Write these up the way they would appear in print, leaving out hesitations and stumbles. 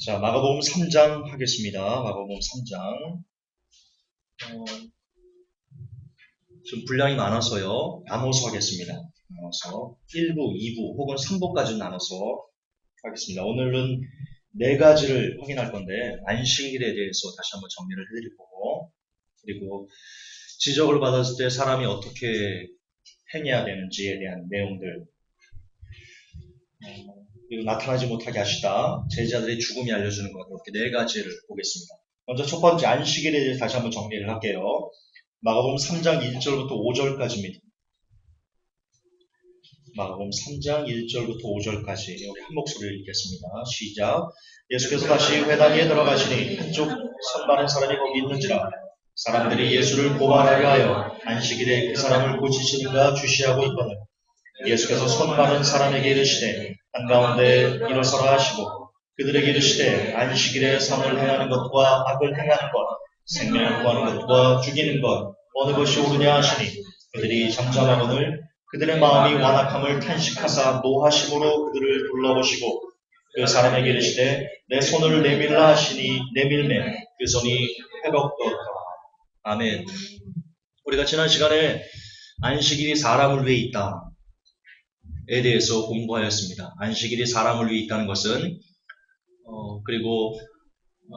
자, 마가복음 3장 하겠습니다. 마가복음 3장. 좀 분량이 많아서요. 나눠서 하겠습니다. 나눠서 1부, 2부 혹은 3부까지 나눠서 하겠습니다. 오늘은 네 가지를 확인할 건데 안식일에 대해서 다시 한번 정리를 해드릴 거고, 그리고 지적을 받았을 때 사람이 어떻게 행해야 되는지에 대한 내용들, 그리고 나타나지 못하게 하시다 제자들의 죽음이 알려주는 것, 이렇게 네 가지를 보겠습니다. 먼저 첫 번째 안식일에 대해서 다시 한번 정리를 할게요. 마가복음 3장 1절부터 5절까지입니다. 마가복음 3장 1절부터 5절까지 우리 한 목소리를 읽겠습니다. 시작. 예수께서 다시 회당 위에 들어가시니 한쪽 선 많은 사람이 거기 있는지라 사람들이 예수를 고발하려 하여 안식일에 그 사람을 고치시는가 주시하고 있거늘 예수께서 손 많은 사람에게 이르시되 한가운데 일어서라 하시고 그들에게 이르시되 안식일에 선을 행하는 것과 악을 행하는 것 생명을 구하는 것과 죽이는 것 어느 것이 옳으냐 하시니 그들이 잠잠하거늘 그들의 마음이 완악함을 탄식하사 노하심으로 그들을 둘러보시고 그 사람에게 이르시되 내 손을 내밀라 하시니 내밀매 그 손이 회복되었더라. 아멘. 우리가 지난 시간에 안식일이 사람을 위해 있다에 대해서 공부하였습니다. 안식일이 사람을 위해 있다는 것은 그리고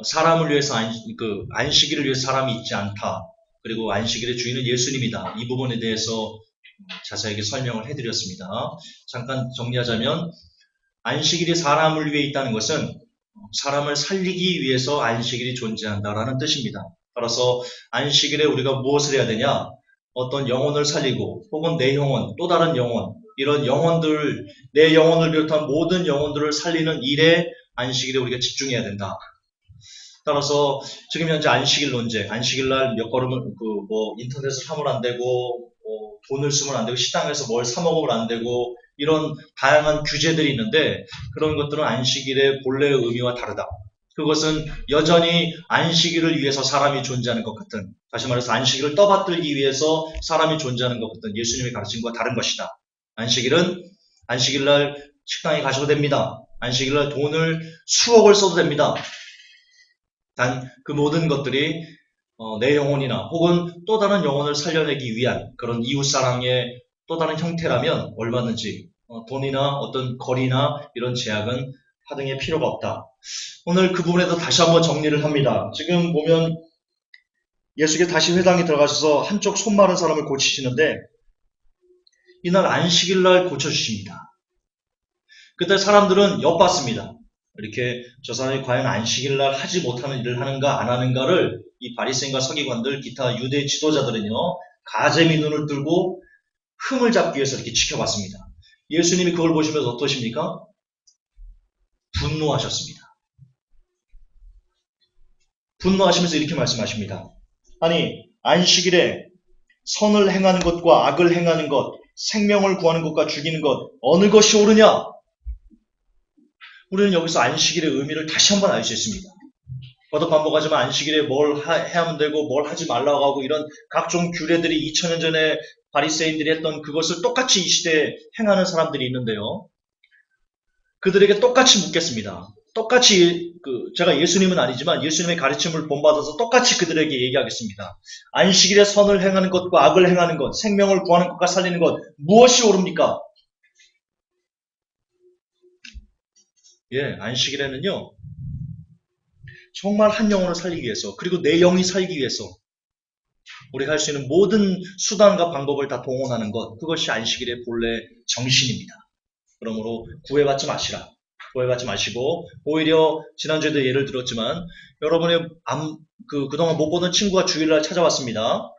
사람을 위해서 안식일을 위해서 사람이 있지 않다. 그리고 안식일의 주인은 예수님이다. 이 부분에 대해서 자세하게 설명을 해드렸습니다. 잠깐 정리하자면 안식일이 사람을 위해 있다는 것은 사람을 살리기 위해서 안식일이 존재한다라는 뜻입니다. 따라서 안식일에 우리가 무엇을 해야 되냐? 어떤 영혼을 살리고 혹은 내 영혼, 또 다른 영혼, 이런 영혼들, 내 영혼을 비롯한 모든 영혼들을 살리는 일에 안식일에 우리가 집중해야 된다. 따라서 지금 현재 안식일 논쟁, 안식일날 몇 걸음을 인터넷을 하면 안 되고 돈을 쓰면 안 되고 시장에서 뭘 사 먹으면 안 되고 이런 다양한 규제들이 있는데 그런 것들은 안식일의 본래의 의미와 다르다. 그것은 여전히 안식일을 위해서 사람이 존재하는 것 같은, 다시 말해서 안식일을 떠받들기 위해서 사람이 존재하는 것 같은 예수님의 가르침과 다른 것이다. 안식일은 안식일날 식당에 가셔도 됩니다. 안식일날 돈을 수억을 써도 됩니다. 단 그 모든 것들이 내 영혼이나 혹은 또 다른 영혼을 살려내기 위한 그런 이웃사랑의 또 다른 형태라면 얼마든지 돈이나 어떤 거리나 이런 제약은 하등의 필요가 없다. 오늘 그 부분에도 다시 한번 정리를 합니다. 지금 보면 예수께 다시 회당에 들어가셔서 한쪽 손 마른 사람을 고치시는데 이날 안식일날 고쳐주십니다. 그때 사람들은 엿봤습니다. 이렇게 저 사람이 과연 안식일날 하지 못하는 일을 하는가 안 하는가를 이 바리새인과 서기관들 기타 유대 지도자들은요 가재미 눈을 뜨고 흠을 잡기 위해서 이렇게 지켜봤습니다. 예수님이 그걸 보시면서 어떠십니까? 분노하셨습니다. 분노하시면서 이렇게 말씀하십니다. 아니 안식일에 선을 행하는 것과 악을 행하는 것, 생명을 구하는 것과 죽이는 것 어느 것이 옳으냐? 우리는 여기서 안식일의 의미를 다시 한번 알 수 있습니다. 거듭 반복하지만 안식일에 뭘 해야만 되고 뭘 하지 말라고 하고 이런 각종 규례들이 2000년 전에 바리새인들이 했던 그것을 똑같이 이 시대에 행하는 사람들이 있는데요. 그들에게 똑같이 묻겠습니다. 똑같이 제가 예수님은 아니지만 예수님의 가르침을 본받아서 똑같이 그들에게 얘기하겠습니다. 안식일에 선을 행하는 것과 악을 행하는 것, 생명을 구하는 것과 살리는 것 무엇이 옳습니까? 안식일에는요. 정말 한 영혼을 살리기 위해서 그리고 내 영이 살기 위해서 우리가 할 수 있는 모든 수단과 방법을 다 동원하는 것, 그것이 안식일의 본래 정신입니다. 그러므로 구애받지 마시라. 구애받지 마시고 오히려 지난주에도 예를 들었지만 여러분의 그동안 못 보던 친구가 주일날 찾아왔습니다.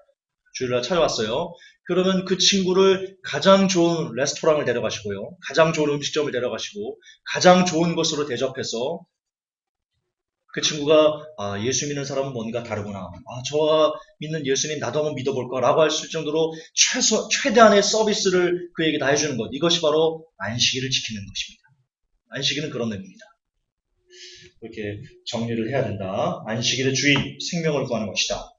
주일날 찾아왔어요. 그러면 그 친구를 가장 좋은 레스토랑을 데려가시고요. 가장 좋은 음식점을 데려가시고 가장 좋은 곳으로 대접해서 그 친구가 예수 믿는 사람은 뭔가 다르구나. 저가 믿는 예수님 나도 한번 믿어볼까 라고 할 수 있을 정도로 최대한의 서비스를 그에게 다 해주는 것. 이것이 바로 안식일을 지키는 것입니다. 안식일은 그런 의미입니다. 그렇게 정리를 해야 된다. 안식일의 주인, 생명을 구하는 것이다.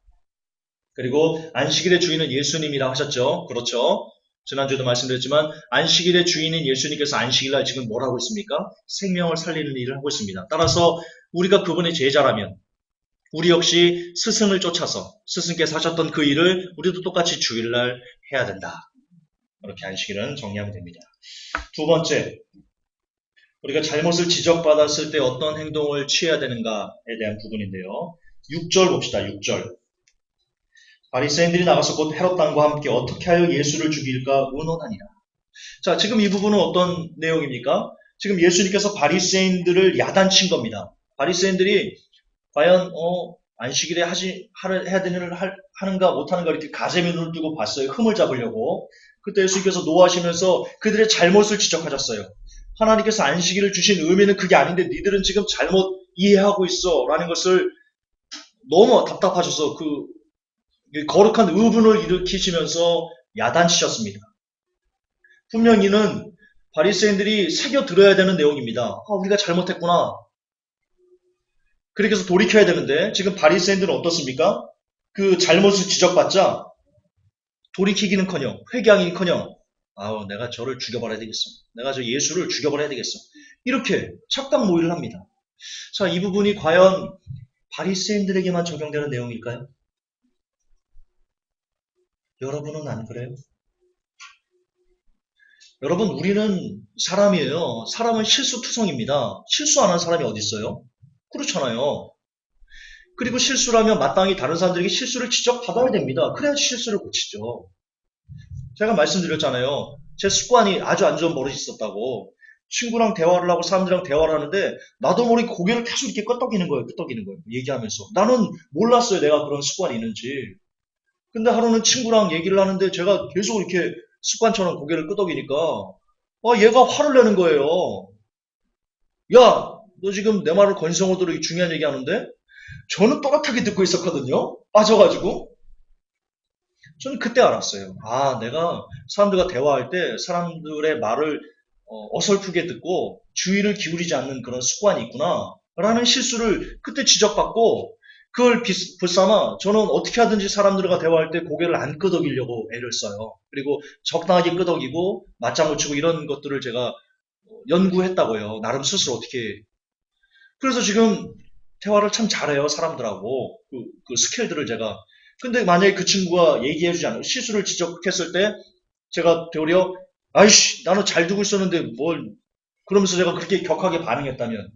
그리고 안식일의 주인은 예수님이라고 하셨죠. 그렇죠. 지난주에도 말씀드렸지만 안식일의 주인인 예수님께서 안식일날 지금 뭘 하고 있습니까? 생명을 살리는 일을 하고 있습니다. 따라서 우리가 그분의 제자라면 우리 역시 스승을 쫓아서 스승께서 하셨던 그 일을 우리도 똑같이 주일날 해야 된다. 이렇게 안식일은 정리하면 됩니다. 두 번째, 우리가 잘못을 지적받았을 때 어떤 행동을 취해야 되는가에 대한 부분인데요. 6절 봅시다. 6절. 바리새인들이 나가서 곧 헤롯 왕과 함께 어떻게 하여 예수를 죽일까 의논하니라. 자, 지금 이 부분은 어떤 내용입니까? 지금 예수님께서 바리새인들을 야단친 겁니다. 바리새인들이 과연 안식일에 해야 되는 일을 하는가 못하는가 이렇게 가재미 눈을 뜨고 봤어요. 흠을 잡으려고. 그때 예수님께서 노하시면서 그들의 잘못을 지적하셨어요. 하나님께서 안식일을 주신 의미는 그게 아닌데 니들은 지금 잘못 이해하고 있어 라는 것을 너무 답답하셔서 그 거룩한 의분을 일으키시면서 야단치셨습니다. 분명 이는 바리새인들이 새겨 들어야 되는 내용입니다. 우리가 잘못했구나. 그렇게 해서 돌이켜야 되는데 지금 바리새인들은 어떻습니까? 그 잘못을 지적받자 돌이키기는커녕 회개하기는커녕 내가 저를 죽여버려야 되겠어. 내가 저 예수를 죽여버려야 되겠어. 이렇게 착각 모의를 합니다. 자, 이 부분이 과연 바리새인들에게만 적용되는 내용일까요? 여러분은 안 그래요? 여러분, 우리는 사람이에요. 사람은 실수투성입니다. 실수 안 하는 사람이 어디 있어요? 그렇잖아요. 그리고 실수라면 마땅히 다른 사람들에게 실수를 지적받아야 됩니다. 그래야지 실수를 고치죠. 제가 말씀드렸잖아요. 제 습관이 아주 안 좋은 버릇이 있었다고. 친구랑 대화를 하고 사람들이랑 대화를 하는데 나도 모르게 고개를 계속 이렇게 끄덕이는 거예요. 얘기하면서. 나는 몰랐어요. 내가 그런 습관이 있는지. 근데 하루는 친구랑 얘기를 하는데 제가 계속 이렇게 습관처럼 고개를 끄덕이니까 얘가 화를 내는 거예요. 야, 너 지금 내 말을 건성으로 들어 중요한 얘기 하는데? 저는 또렷하게 듣고 있었거든요. 빠져가지고. 저는 그때 알았어요. 내가 사람들과 대화할 때 사람들의 말을 어설프게 듣고 주의를 기울이지 않는 그런 습관이 있구나 라는 실수를 그때 지적받고 그걸 불삼아 저는 어떻게 하든지 사람들과 대화할 때 고개를 안 끄덕이려고 애를 써요. 그리고 적당하게 끄덕이고 맞장구 치고 이런 것들을 제가 연구했다고요. 나름 스스로 어떻게. 그래서 지금 대화를 참 잘해요. 사람들하고. 그 스킬들을 제가. 근데 만약에 그 친구가 얘기해주지 않고 실수를 지적했을 때 제가 되려 아이씨 나는 잘 두고 있었는데 뭘 그러면서 제가 그렇게 격하게 반응했다면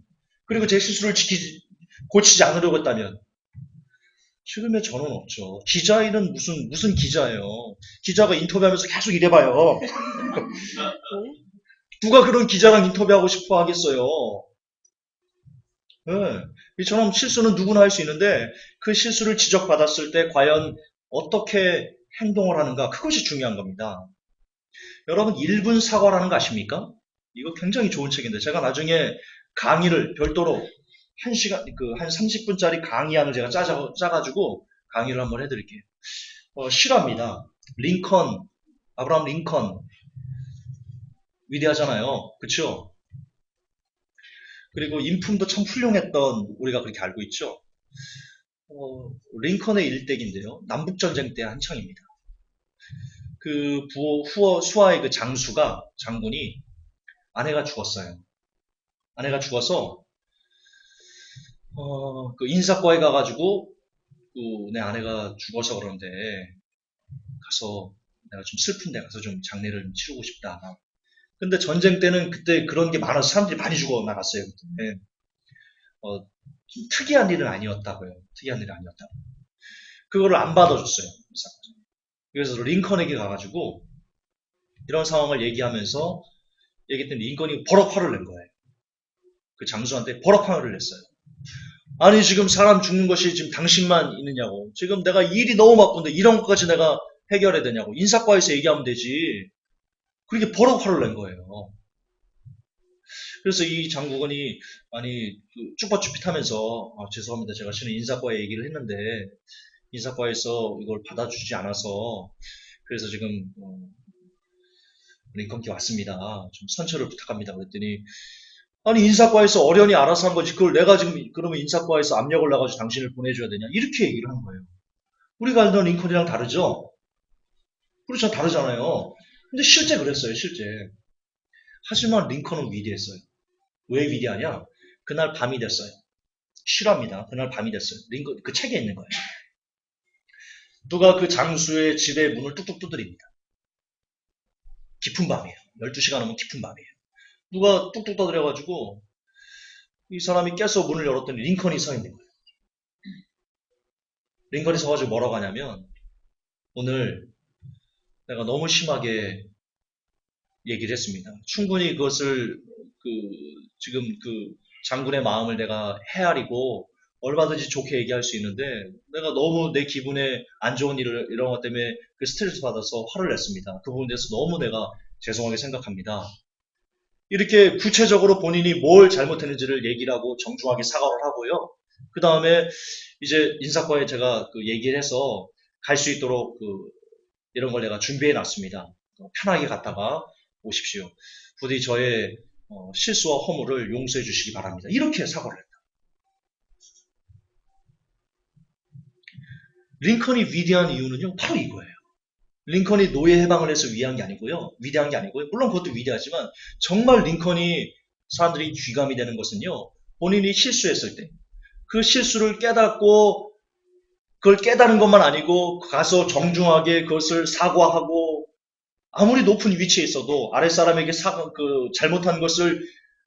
그리고 제 실수를 고치지 않으려고 했다면 지금의 저는 없죠. 기자일은 무슨 기자예요. 기자가 인터뷰하면서 계속 이래봐요. 누가 그런 기자랑 인터뷰하고 싶어 하겠어요. 네. 이처럼 실수는 누구나 할 수 있는데 그 실수를 지적받았을 때 과연 어떻게 행동을 하는가 그것이 중요한 겁니다. 여러분 1분 사과라는 거 아십니까? 이거 굉장히 좋은 책인데 제가 나중에 강의를 별도로 한 30분짜리 강의안을 제가 짜가지고 강의를 한번 해드릴게요. 실화입니다. 아브라함 링컨 위대하잖아요. 그쵸? 그리고 인품도 참 훌륭했던 우리가 그렇게 알고 있죠. 링컨의 일대기인데요. 남북전쟁 때 한창입니다. 그 수하의 그 장군이 아내가 죽었어요. 아내가 죽어서 그 인사과에 가가지고 내 아내가 죽어서 그러는데 가서 내가 좀 슬픈데 가서 좀 장례를 치르고 싶다. 근데 전쟁 때는 그때 그런 게 많아서 사람들이 많이 죽어 나갔어요. 그때. 좀 특이한 일은 아니었다고요. 특이한 일은 아니었다. 그거를 안 받아줬어요. 그래서 링컨에게 가가지고 이런 상황을 얘기하면서 얘기했더니 링컨이 버럭 화를 낸 거예요. 그 장수한테 버럭 화를 냈어요. 아니 지금 사람 죽는 것이 지금 당신만 있느냐고. 지금 내가 일이 너무 바쁜데 이런 것까지 내가 해결해야 되냐고. 인사과에서 얘기하면 되지. 그렇게 버럭 화를 낸 거예요. 그래서 이 장군이 쭈뼛쭈뼛하면서 죄송합니다. 제가 실은 인사과에 얘기를 했는데 인사과에서 이걸 받아주지 않아서 그래서 지금 링컨께 왔습니다. 좀 선처를 부탁합니다. 그랬더니 아니 인사과에서 어련히 알아서 한 거지 그걸 내가 지금 그러면 인사과에서 압력을 나가지고 당신을 보내줘야 되냐 이렇게 얘기를 한 거예요. 우리가 알던 링컨이랑 다르죠? 그렇죠. 다르잖아요. 근데 실제 그랬어요. 실제. 하지만 링컨은 위대했어요. 왜 위대하냐? 그날 밤이 됐어요. 싫어합니다. 그날 밤이 됐어요. 링컨 그 책에 있는 거예요. 누가 그 장수의 집의 문을 뚝뚝 두드립니다. 깊은 밤이에요. 12시가 넘으면 깊은 밤이에요. 누가 뚝뚝 두드려가지고 이 사람이 깨서 문을 열었더니 링컨이 서 있는 거예요. 링컨이 서가지고 뭐라고 하냐면 오늘 내가 너무 심하게 얘기를 했습니다. 충분히 그것을 지금 장군의 마음을 내가 헤아리고 얼마든지 좋게 얘기할 수 있는데 내가 너무 내 기분에 안 좋은 일을 이런 것 때문에 그 스트레스 받아서 화를 냈습니다. 그 부분에 대해서 너무 내가 죄송하게 생각합니다. 이렇게 구체적으로 본인이 뭘 잘못했는지를 얘기를 하고 정중하게 사과를 하고요. 그 다음에 이제 인사과에 제가 얘기를 해서 갈 수 있도록 이런 걸 내가 준비해 놨습니다. 편하게 갔다가 오십시오. 부디 저의 실수와 허물을 용서해 주시기 바랍니다. 이렇게 사과를 했다. 링컨이 위대한 이유는요, 바로 이거예요. 링컨이 노예 해방을 해서 위대한 게 아니고요. 물론 그것도 위대하지만 정말 링컨이 사람들이 귀감이 되는 것은요, 본인이 실수했을 때 그 실수를 깨닫고 그걸 깨닫는 것만 아니고 가서 정중하게 그것을 사과하고 아무리 높은 위치에 있어도 아랫사람에게 잘못한 것을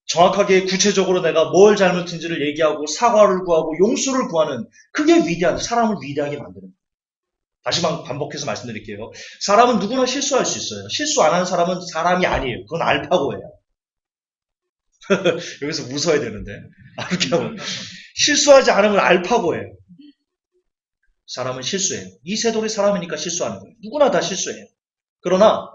정확하게 구체적으로 내가 뭘 잘못했는지를 얘기하고 사과를 구하고 용서를 구하는 그게 사람을 위대하게 만드는 거예요. 다시 반복해서 말씀드릴게요. 사람은 누구나 실수할 수 있어요. 실수 안 하는 사람은 사람이 아니에요. 그건 알파고예요. 여기서 웃어야 되는데. 그렇게 하면 실수하지 않으면 알파고예요. 사람은 실수해요. 이 세돌이 사람이니까 실수하는 거예요. 누구나 다 실수해요. 그러나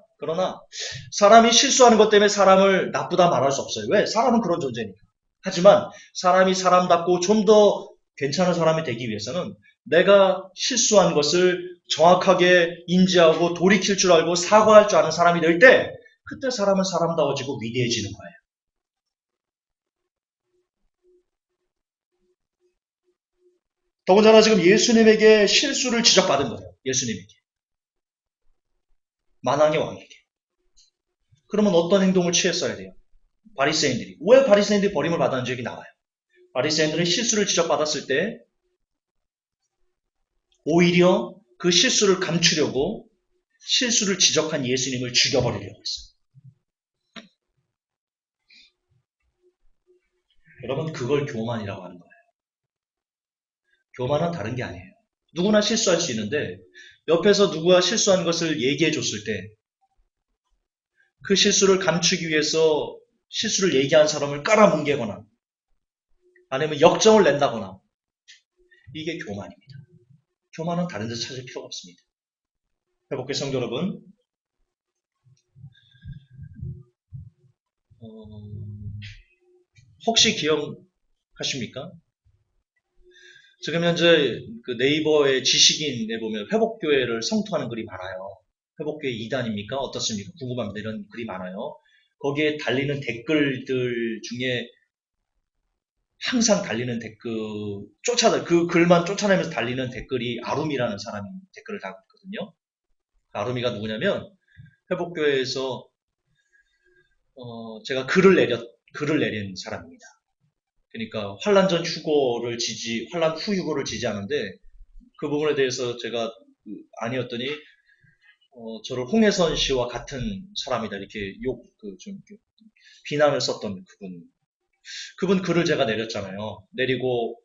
사람이 실수하는 것 때문에 사람을 나쁘다 말할 수 없어요. 왜? 사람은 그런 존재니까. 하지만 사람이 사람답고 좀 더 괜찮은 사람이 되기 위해서는 내가 실수한 것을 정확하게 인지하고 돌이킬 줄 알고 사과할 줄 아는 사람이 될 때 그때 사람은 사람다워지고 위대해지는 거예요. 더군다나 지금 예수님에게 실수를 지적받은 거예요. 예수님에게. 만왕의 왕에게. 그러면 어떤 행동을 취했어야 돼요? 바리새인들이. 왜 바리새인들이 버림을 받았는지 여기 나와요. 바리새인들은 실수를 지적받았을 때 오히려 그 실수를 감추려고 실수를 지적한 예수님을 죽여버리려고 했어요. 여러분 그걸 교만이라고 하는 거예요. 교만은 다른 게 아니에요. 누구나 실수할 수 있는데 옆에서 누가 실수한 것을 얘기해 줬을 때 그 실수를 감추기 위해서 실수를 얘기한 사람을 깔아뭉개거나 아니면 역정을 낸다거나 이게 교만입니다. 교만은 다른 데서 찾을 필요가 없습니다. 회복의 성도 여러분, 혹시 기억하십니까? 지금 현재 그 네이버의 지식인에 보면 회복교회를 성토하는 글이 많아요. 회복교회 2단입니까? 어떻습니까? 궁금합니다. 이런 글이 많아요. 거기에 달리는 댓글들 중에 항상 달리는 그 글만 쫓아내면서 달리는 댓글이 아rum이라는 사람이 댓글을 달고 있거든요. 아rum이가 누구냐면 회복교회에서 제가 글을 내린 사람입니다. 그러니까 환란 전 환란 후 휴거를 지지하는데 그 부분에 대해서 제가 아니었더니 저를 홍혜선 씨와 같은 사람이다 이렇게 비난을 썼던 그분 글을 제가 내렸잖아요. 내리고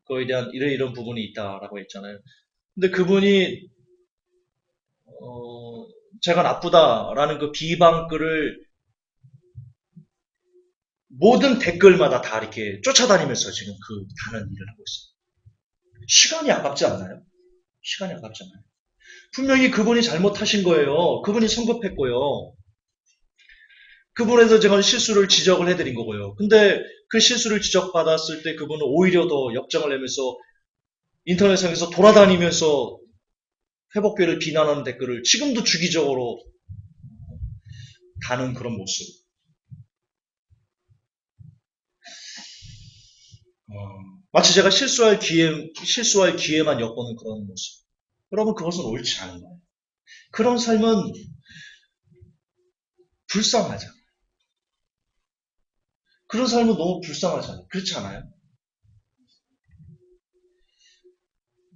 그거에 대한 이런 부분이 있다라고 했잖아요. 근데 그분이 제가 나쁘다라는 그 비방 글을 모든 댓글마다 다 이렇게 쫓아다니면서 지금 하는 일을 하고 있어요. 시간이 아깝지 않나요? 시간이 아깝잖아요. 분명히 그분이 잘못하신 거예요. 그분이 성급했고요. 그분에 대해서 제가 실수를 지적을 해드린 거고요. 근데 그 실수를 지적받았을 때 그분은 오히려 더 역정을 내면서 인터넷상에서 돌아다니면서 회복교회를 비난하는 댓글을 지금도 주기적으로 다는 그런 모습. 마치 제가 실수할 기회만 엿보는 그런 모습. 여러분 그것은 옳지 않은 거예요. 그런 삶은 불쌍하잖아요. 그런 삶은 너무 불쌍하잖아요. 그렇지 않아요?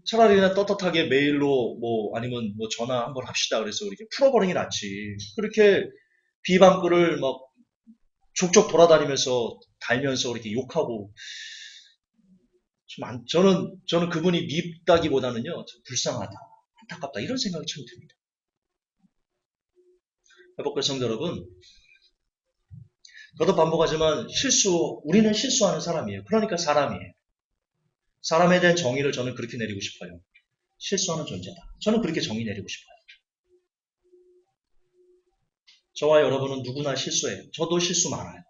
차라리 그냥 떳떳하게 메일로 뭐 아니면 뭐 전화 한번 합시다. 그래서 이렇게 풀어버리는 게 낫지. 그렇게 비방글을 막 족족 돌아다니면서 달면서 이렇게 욕하고 저는 그분이 밉다기보다는요 좀 불쌍하다, 안타깝다 이런 생각이 참 듭니다. 회복될 성도 여러분, 저도 반복하지만 우리는 실수하는 사람이에요. 그러니까 사람이에요. 사람에 대한 정의를 저는 그렇게 내리고 싶어요. 실수하는 존재다. 저는 그렇게 정의 내리고 싶어요. 저와 여러분은 누구나 실수해요. 저도 실수 많아요.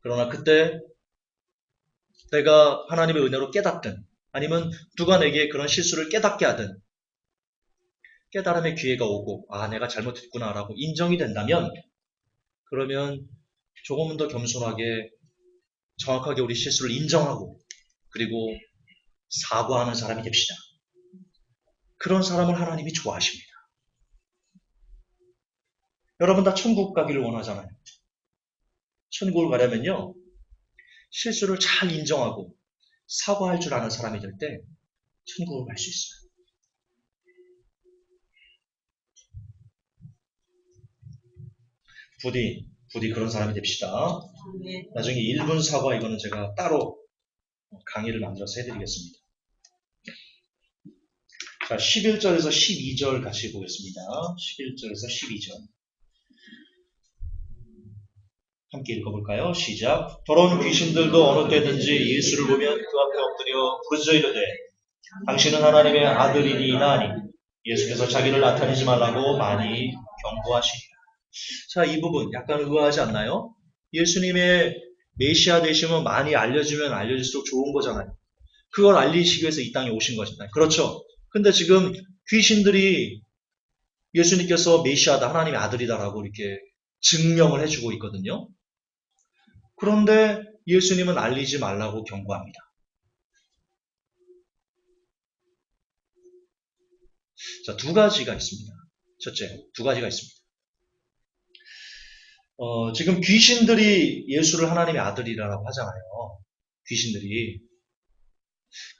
그러나 그때 내가 하나님의 은혜로 깨닫든 아니면 누가 내게 그런 실수를 깨닫게 하든 깨달음의 기회가 오고 내가 잘못했구나라고 인정이 된다면 그러면 조금은 더 겸손하게 정확하게 우리 실수를 인정하고 그리고 사과하는 사람이 됩시다. 그런 사람을 하나님이 좋아하십니다. 여러분 다 천국 가기를 원하잖아요. 천국을 가려면요. 실수를 잘 인정하고 사과할 줄 아는 사람이 될 때 천국을 갈 수 있어요. 부디 그런 사람이 됩시다. 나중에 1분 사과 이거는 제가 따로 강의를 만들어서 해드리겠습니다. 자, 11절에서 12절 같이 보겠습니다. 11절에서 12절. 함께 읽어볼까요? 시작. 더러운 귀신들도 어느 때든지 예수를 보면 그 앞에 엎드려 부르짖어 이르되 당신은 하나님의 아들이니이다 하니 예수께서 자기를 나타내지 말라고 많이 경고하시니라. 자, 이 부분 약간 의아하지 않나요? 예수님의 메시아 되심은 많이 알려지면 알려질수록 좋은 거잖아요. 그걸 알리시기 위해서 이 땅에 오신 거잖아요. 그렇죠? 근데 지금 귀신들이 예수님께서 메시아다, 하나님의 아들이다라고 이렇게 증명을 해주고 있거든요. 그런데 예수님은 알리지 말라고 경고합니다. 자, 두 가지가 있습니다. 첫째, 두 가지가 있습니다. 지금 귀신들이 예수를 하나님의 아들이라고 하잖아요. 귀신들이.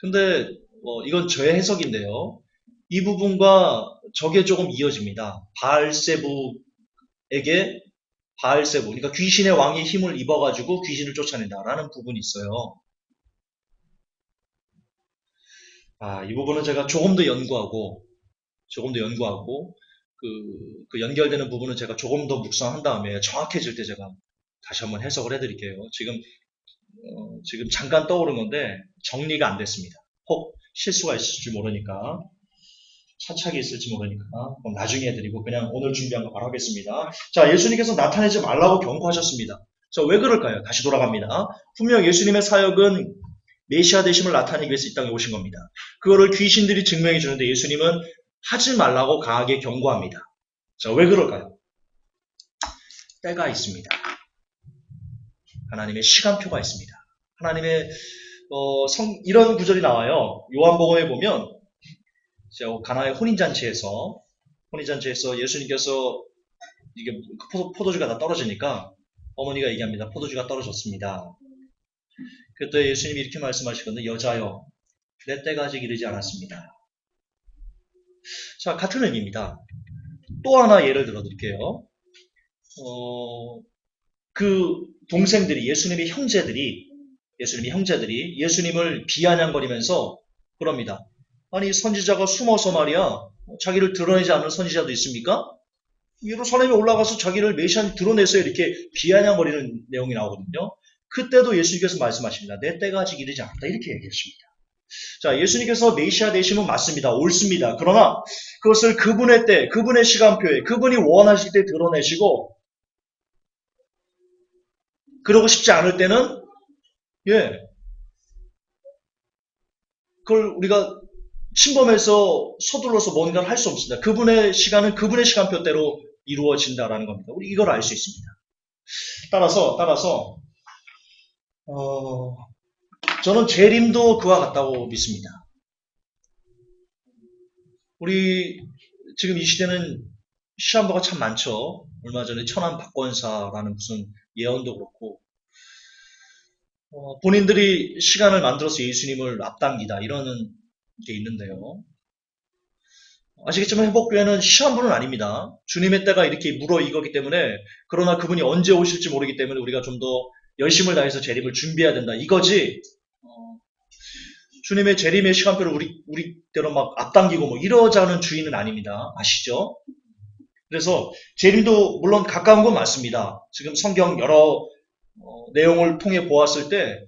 근데 이건 저의 해석인데요. 이 부분과 저게 조금 이어집니다. 바알세부, 그러니까 귀신의 왕의 힘을 입어가지고 귀신을 쫓아낸다라는 부분이 있어요. 이 부분은 제가 조금 더 연구하고, 그 연결되는 부분은 제가 조금 더 묵상한 다음에 정확해질 때 제가 다시 한번 해석을 해드릴게요. 지금 잠깐 떠오른 건데 정리가 안 됐습니다. 혹 실수가 있을지 모르니까, 차착이 있을지 모르니까 그럼 나중에 해드리고 그냥 오늘 준비한 거 바로 하겠습니다. 자, 예수님께서 나타내지 말라고 경고하셨습니다. 자, 왜 그럴까요? 다시 돌아갑니다. 분명 예수님의 사역은 메시아 되심을 나타내기 위해서 이 땅에 오신 겁니다. 그거를 귀신들이 증명해 주는데 예수님은 하지 말라고 강하게 경고합니다. 자, 왜 그럴까요? 때가 있습니다. 하나님의 시간표가 있습니다. 하나님의 이런 구절이 나와요. 요한복음에 보면 가나의 혼인잔치에서 예수님께서 이게 포도주가 다 떨어지니까 어머니가 얘기합니다. 포도주가 떨어졌습니다. 그때 예수님이 이렇게 말씀하시거든요. 여자여, 내 때가 아직 이르지 않았습니다. 자, 같은 의미입니다. 또 하나 예를 들어 드릴게요. 그 동생들이, 예수님의 형제들이 예수님을 비아냥거리면서 그럽니다. 아니, 선지자가 숨어서 말이야, 자기를 드러내지 않는 선지자도 있습니까? 예루살렘에 올라가서 자기를 메시아를 드러내서 이렇게 비아냥거리는 내용이 나오거든요. 그때도 예수님께서 말씀하십니다. 내 때가 아직 이르지 않았다. 이렇게 얘기하십니다. 자, 예수님께서 메시아 되시면 맞습니다. 옳습니다. 그러나 그것을 그분의 때, 그분의 시간표에, 그분이 원하실 때 드러내시고, 그러고 싶지 않을 때는, 그걸 우리가 침범해서 서둘러서 뭔가를 할 수 없습니다. 그분의 시간은 그분의 시간표대로 이루어진다라는 겁니다. 우리 이걸 알 수 있습니다. 따라서 저는 재림도 그와 같다고 믿습니다. 우리 지금 이 시대는 시한부가 참 많죠. 얼마 전에 천안 박권사라는 무슨 예언도 그렇고 본인들이 시간을 만들어서 예수님을 앞당기다 이러는 게 있는데요. 아시겠지만 회복교회는 시한부는 아닙니다. 주님의 때가 이렇게 무르익었기 때문에, 그러나 그분이 언제 오실지 모르기 때문에 우리가 좀 더 열심을 다해서 재림을 준비해야 된다 이거지. 주님의 재림의 시간표를 우리대로 막 앞당기고 뭐 이러자는 주의는 아닙니다. 아시죠? 그래서 재림도 물론 가까운 건 맞습니다. 지금 성경 여러 내용을 통해 보았을 때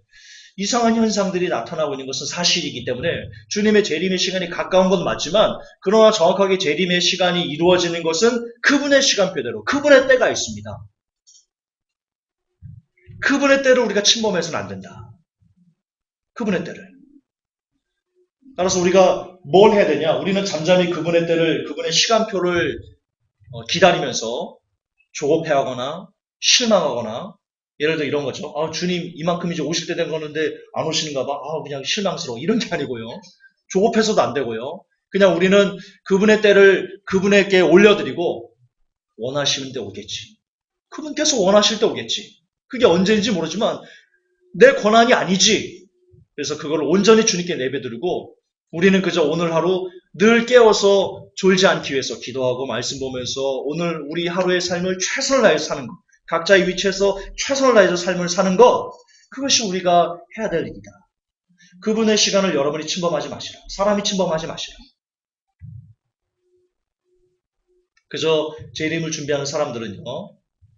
이상한 현상들이 나타나고 있는 것은 사실이기 때문에 주님의 재림의 시간이 가까운 건 맞지만, 그러나 정확하게 재림의 시간이 이루어지는 것은 그분의 시간표대로 그분의 때가 있습니다. 그분의 때를 우리가 침범해서는 안 된다. 그분의 때를. 따라서 우리가 뭘 해야 되냐? 우리는 잠잠히 그분의 때를, 그분의 시간표를 기다리면서 조급해하거나 실망하거나, 예를 들어 이런 거죠. 주님 이만큼 이제 오실 때 된 거는데 안 오시는가 봐. 그냥 실망스러워. 이런 게 아니고요. 조급해서도 안 되고요. 그냥 우리는 그분의 때를 그분에게 올려드리고, 원하시는 때 오겠지. 그분께서 원하실 때 오겠지. 그게 언제인지 모르지만 내 권한이 아니지. 그래서 그걸 온전히 주님께 내배드리고, 우리는 그저 오늘 하루 늘 깨워서 졸지 않기 위해서 기도하고 말씀 보면서 오늘 우리 하루의 삶을 최선을 다해서 사는 것, 각자의 위치에서 최선을 다해서 삶을 사는 것, 그것이 우리가 해야 될 일이다. 그분의 시간을 여러분이 침범하지 마시라. 사람이 침범하지 마시라. 그저 재림을 준비하는 사람들은요,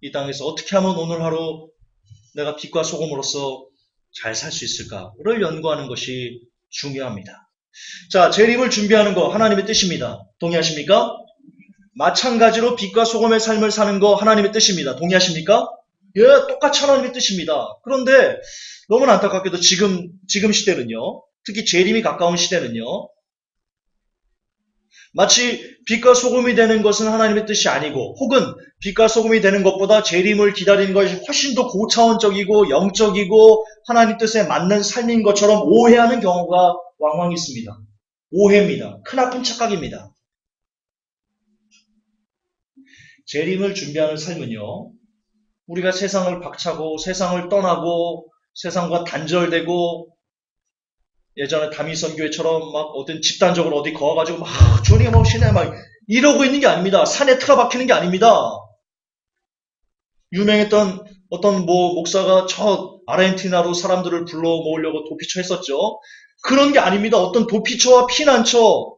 이 땅에서 어떻게 하면 오늘 하루 내가 빛과 소금으로서 잘 살 수 있을까를 연구하는 것이 중요합니다. 자, 재림을 준비하는 거 하나님의 뜻입니다. 동의하십니까? 마찬가지로 빛과 소금의 삶을 사는 거 하나님의 뜻입니다. 동의하십니까? 예, 똑같이 하나님의 뜻입니다. 그런데 너무나 안타깝게도 지금 시대는요, 특히 재림이 가까운 시대는요, 마치 빛과 소금이 되는 것은 하나님의 뜻이 아니고, 혹은 빛과 소금이 되는 것보다 재림을 기다리는 것이 훨씬 더 고차원적이고 영적이고 하나님 뜻에 맞는 삶인 것처럼 오해하는 경우가 왕왕 있습니다. 오해입니다. 크나큰 착각입니다. 재림을 준비하는 삶은요, 우리가 세상을 박차고 세상을 떠나고 세상과 단절되고, 예전에 다미선교회처럼 막 어떤 집단적으로 어디 거와가지고 막 주님 오시네 막 이러고 있는 게 아닙니다. 산에 틀어박히는 게 아닙니다. 유명했던 어떤 목사가 저 아르헨티나로 사람들을 불러 모으려고 도피처 했었죠. 그런 게 아닙니다. 어떤 도피처와 피난처,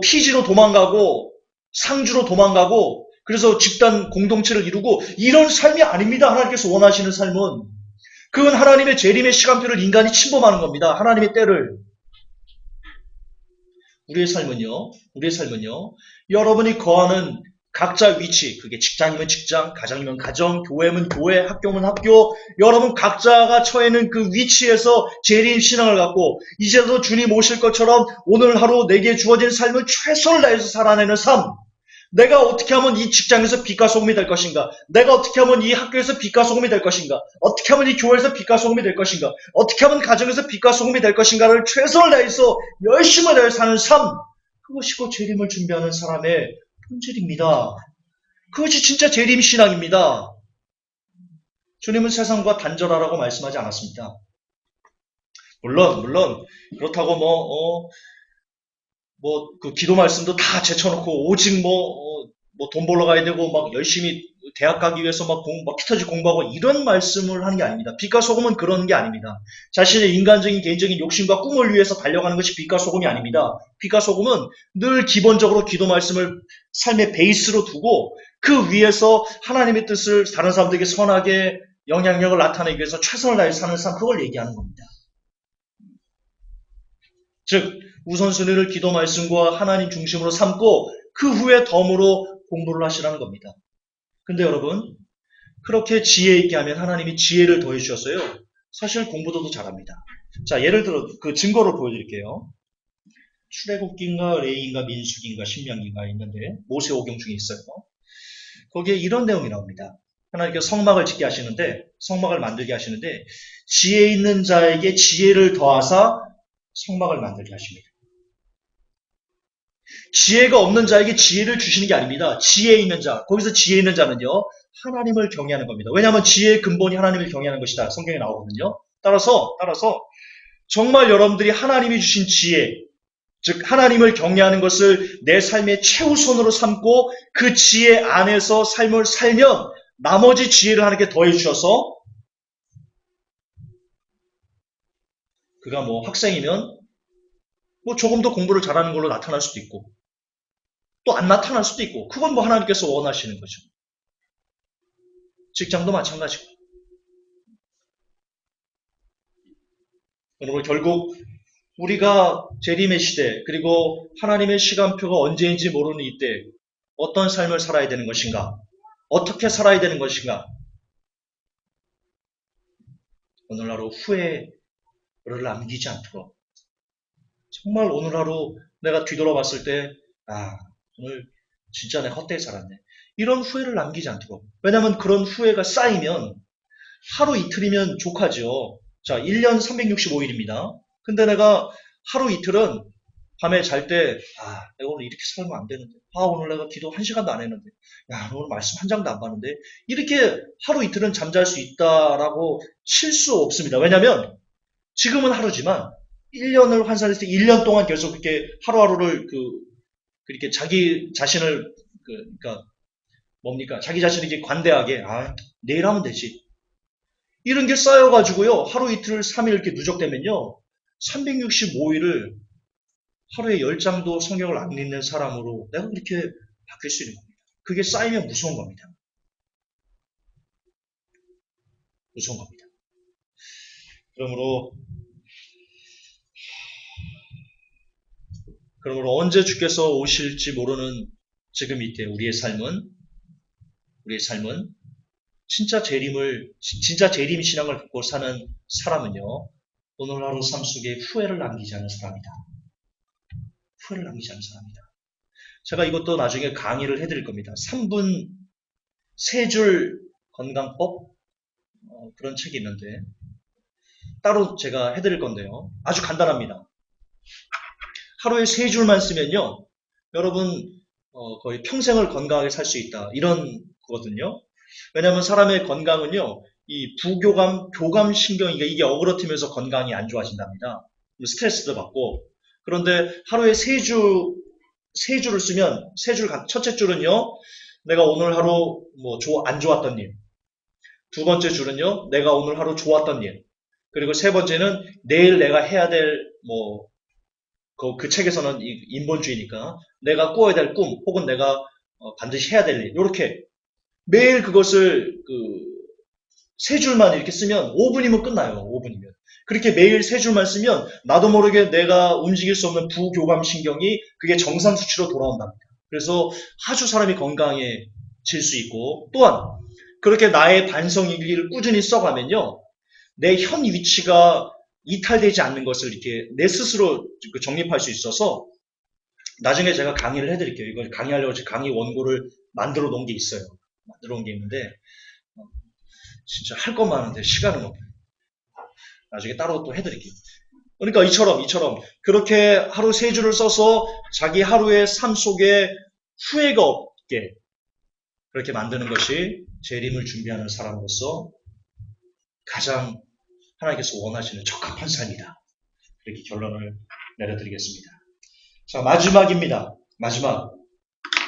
피지로 도망가고 상주로 도망가고, 그래서 집단 공동체를 이루고 이런 삶이 아닙니다. 하나님께서 원하시는 삶은. 그건 하나님의 재림의 시간표를 인간이 침범하는 겁니다. 하나님의 때를. 우리의 삶은요, 여러분이 거하는 각자 위치, 그게 직장이면 직장, 가정이면 가정, 교회면 교회, 학교면 학교, 여러분 각자가 처해 있는 그 위치에서 재림 신앙을 갖고 이제도 주님 오실 것처럼 오늘 하루 내게 주어진 삶을 최선을 다해서 살아내는 삶. 내가 어떻게 하면 이 직장에서 빛과 소금이 될 것인가? 내가 어떻게 하면 이 학교에서 빛과 소금이 될 것인가? 어떻게 하면 이 교회에서 빛과 소금이 될 것인가? 어떻게 하면 가정에서 빛과 소금이 될 것인가를 최선을 다해서 열심히 다해서 사는 삶. 그것이 곧 재림을 준비하는 사람의 본질입니다. 그것이 진짜 재림 신앙입니다. 주님은 세상과 단절하라고 말씀하지 않았습니다. 물론 그렇다고 그 기도 말씀도 다 제쳐놓고 오직 돈 벌러 가야 되고 막 열심히 대학 가기 위해서 막 피터지 공부하고 이런 말씀을 하는 게 아닙니다. 빛과 소금은 그런 게 아닙니다. 자신의 인간적인 개인적인 욕심과 꿈을 위해서 달려가는 것이 빛과 소금이 아닙니다. 빛과 소금은 늘 기본적으로 기도 말씀을 삶의 베이스로 두고 그 위에서 하나님의 뜻을 다른 사람들에게 선하게 영향력을 나타내기 위해서 최선을 다해 사는 삶, 그걸 얘기하는 겁니다. 즉 우선순위를 기도 말씀과 하나님 중심으로 삼고 그 후에 덤으로 공부를 하시라는 겁니다. 근데 여러분, 그렇게 지혜 있게 하면 하나님이 지혜를 더해 주셨어요. 사실 공부도 더 잘합니다. 자, 예를 들어 그 증거를 보여드릴게요. 출애굽기인가 레위기인가 민수기인가 신명기인가 있는데 모세오경 중에 있어요. 거기에 이런 내용이 나옵니다. 하나님께서 성막을 짓게 하시는데, 성막을 만들게 하시는데 지혜 있는 자에게 지혜를 더하사 성막을 만들게 하십니다. 지혜가 없는 자에게 지혜를 주시는 게 아닙니다. 지혜 있는 자, 거기서 지혜 있는 자는요, 하나님을 경외하는 겁니다. 왜냐하면 지혜의 근본이 하나님을 경외하는 것이다. 성경에 나오거든요. 따라서 정말 여러분들이 하나님이 주신 지혜, 즉 하나님을 경외하는 것을 내 삶의 최우선으로 삼고 그 지혜 안에서 삶을 살면 나머지 지혜를 하나님께 더해 주셔서 그가 뭐 학생이면 뭐 조금 더 공부를 잘하는 걸로 나타날 수도 있고 또 안 나타날 수도 있고 그건 뭐 하나님께서 원하시는 거죠. 직장도 마찬가지고. 여러분 결국 우리가 재림의 시대 그리고 하나님의 시간표가 언제인지 모르는 이때 어떤 삶을 살아야 되는 것인가? 어떻게 살아야 되는 것인가? 오늘 하루 후회를 남기지 않도록 정말 오늘 하루 내가 뒤돌아봤을 때 오늘 진짜 내가 헛되이 살았네. 이런 후회를 남기지 않도록. 왜냐하면 그런 후회가 쌓이면 하루 이틀이면 족하죠. 자, 1년 365일입니다. 근데 내가 하루 이틀은 밤에 잘 때, 내가 오늘 이렇게 살면 안 되는데. 오늘 내가 기도 1시간도 안 했는데. 오늘 말씀 한 장도 안 봤는데. 이렇게 하루 이틀은 잠잘 수 있다라고 칠 수 없습니다. 왜냐면 지금은 하루지만 1년을 환산했을 때 1년 동안 계속 그렇게 하루하루를 그렇게 자기 자신을 그러니까 뭡니까? 자기 자신을 이렇게 관대하게 내일 하면 되지. 이런 게 쌓여가지고요. 하루 이틀 3일 이렇게 누적되면요. 365일을 하루에 10장도 성경을 안 읽는 사람으로 내가 그렇게 바뀔 수 있는 겁니다. 그게 쌓이면 무서운 겁니다. 무서운 겁니다. 그러므로 언제 주께서 오실지 모르는 지금 이때 우리의 삶은 진짜 재림 신앙을 갖고 사는 사람은요. 오늘 하루 삶 속에 후회를 남기지 않는 사람이다. 후회를 남기지 않는 사람이다. 제가 이것도 나중에 강의를 해드릴 겁니다. 3분 3줄 건강법 그런 책이 있는데 따로 제가 해드릴 건데요. 아주 간단합니다. 하루에 3줄만 쓰면요. 여러분 거의 평생을 건강하게 살 수 있다. 이런 거거든요. 왜냐하면 사람의 건강은요. 이 교감 신경이 이게 어그러뜨면서 건강이 안 좋아진답니다. 스트레스도 받고. 그런데 하루에 3줄을 쓰면 첫째 줄은요. 내가 오늘 하루 안 좋았던 일. 두 번째 줄은요. 내가 오늘 하루 좋았던 일. 그리고 세 번째는 내일 내가 해야 될 그 책에서는 인본주의니까 내가 꾸어야 될 꿈 혹은 내가 반드시 해야 될 일. 이렇게 매일 그것을 3줄만 이렇게 쓰면 5분이면 끝나요. 5분이면. 그렇게 매일 3줄만 쓰면 나도 모르게 내가 움직일 수 없는 부교감 신경이 그게 정상 수치로 돌아온답니다. 그래서 아주 사람이 건강해질 수 있고 또한 그렇게 나의 반성일기를 꾸준히 써가면요. 내 현 위치가 이탈되지 않는 것을 이렇게 내 스스로 정립할 수 있어서 나중에 제가 강의를 해드릴게요. 이걸 강의하려고 강의 원고를 만들어 놓은 게 있어요. 만들어 놓은 게 있는데 진짜 할 것 많은데 시간은 없어요. 나중에 따로 또 해드릴게요. 그러니까 이처럼 그렇게 하루 3줄을 써서 자기 하루의 삶 속에 후회가 없게 그렇게 만드는 것이 재림을 준비하는 사람으로서 가장 하나님께서 원하시는 적합한 삶이다. 이렇게 결론을 내려드리겠습니다. 자, 마지막입니다. 마지막.